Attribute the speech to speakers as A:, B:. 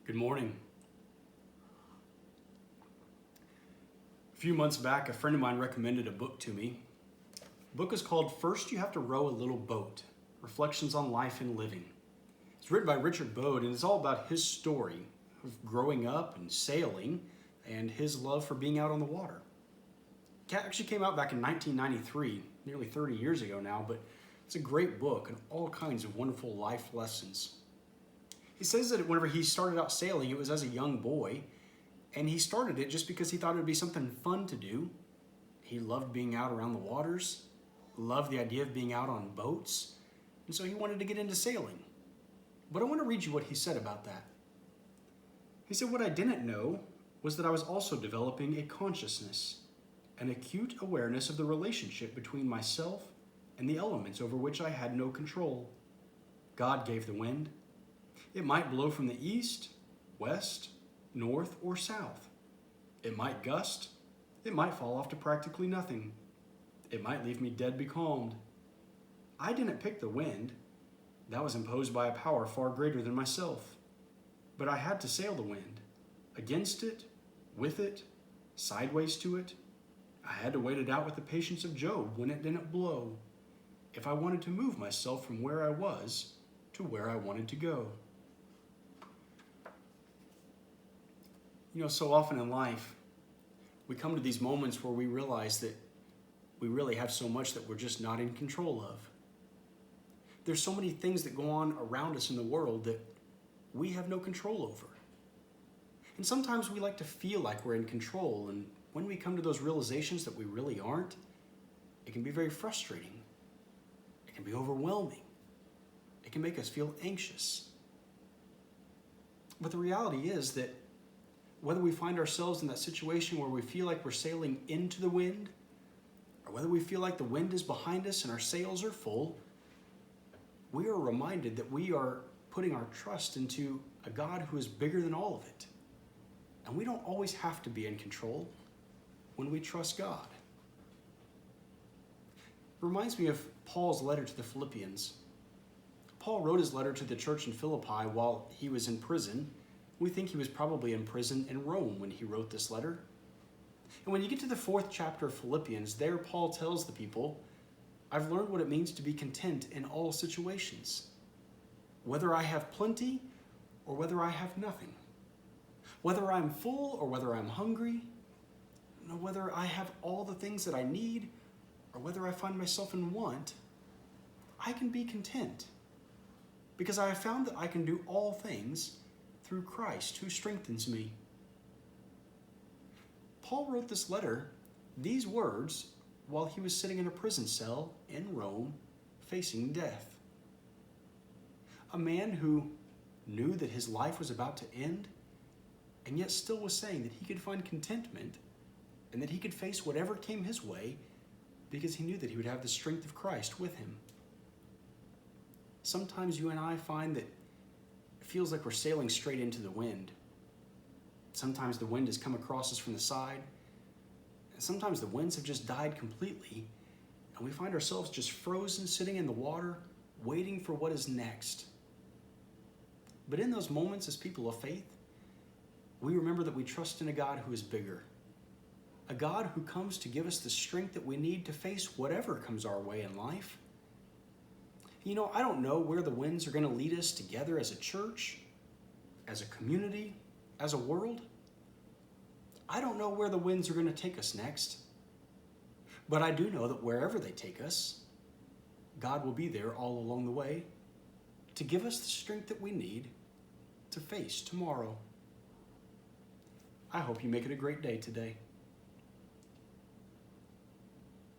A: Good morning. A few months back, a friend of mine recommended a book to me. The book is called First You Have to Row a Little Boat, Reflections on Life and Living. It's written by Richard Bode, and it's all about his story of growing up and sailing and his love for being out on the water. It actually came out back in 1993, nearly 30 years ago now, but it's a great book and all kinds of wonderful life lessons. He says that whenever he started out sailing, it was as a young boy, and he started it just because he thought it would be something fun to do. He loved being out around the waters, loved the idea of being out on boats, and so he wanted to get into sailing. But I want to read you what he said about that. He said, "What I didn't know was that I was also developing a consciousness, an acute awareness of the relationship between myself and the elements over which I had no control. God gave the wind. It might blow from the east, west, north, or south. It might gust. It might fall off to practically nothing. It might leave me dead becalmed. I didn't pick the wind. That was imposed by a power far greater than myself. But I had to sail the wind, against it, with it, sideways to it. I had to wait it out with the patience of Job when it didn't blow, if I wanted to move myself from where I was to where I wanted to go." You know, so often in life, we come to these moments where we realize that we really have so much that we're just not in control of. There's so many things that go on around us in the world that we have no control over. And sometimes we like to feel like we're in control, and when we come to those realizations that we really aren't, it can be very frustrating. It can be overwhelming. It can make us feel anxious. But the reality is that whether we find ourselves in that situation where we feel like we're sailing into the wind, or whether we feel like the wind is behind us and our sails are full, we are reminded that we are putting our trust into a God who is bigger than all of it. And we don't always have to be in control when we trust God. It reminds me of Paul's letter to the Philippians. Paul wrote his letter to the church in Philippi while he was in prison. We think he was probably in prison in Rome when he wrote this letter. And when you get to the 4th chapter of Philippians, there Paul tells the people, "I've learned what it means to be content in all situations, whether I have plenty or whether I have nothing, whether I'm full or whether I'm hungry, whether I have all the things that I need or whether I find myself in want, I can be content because I have found that I can do all things through Christ who strengthens me." Paul wrote this letter, these words, while he was sitting in a prison cell in Rome facing death. A man who knew that his life was about to end and yet still was saying that he could find contentment and that he could face whatever came his way because he knew that he would have the strength of Christ with him. Sometimes you and I find that it feels like we're sailing straight into the wind. Sometimes the wind has come across us from the side, and sometimes the winds have just died completely, and we find ourselves just frozen, sitting in the water, waiting for what is next. But in those moments, as people of faith, we remember that we trust in a God who is bigger, a God who comes to give us the strength that we need to face whatever comes our way in life. You know, I don't know where the winds are going to lead us together as a church, as a community, as a world. I don't know where the winds are going to take us next. But I do know that wherever they take us, God will be there all along the way to give us the strength that we need to face tomorrow. I hope you make it a great day today.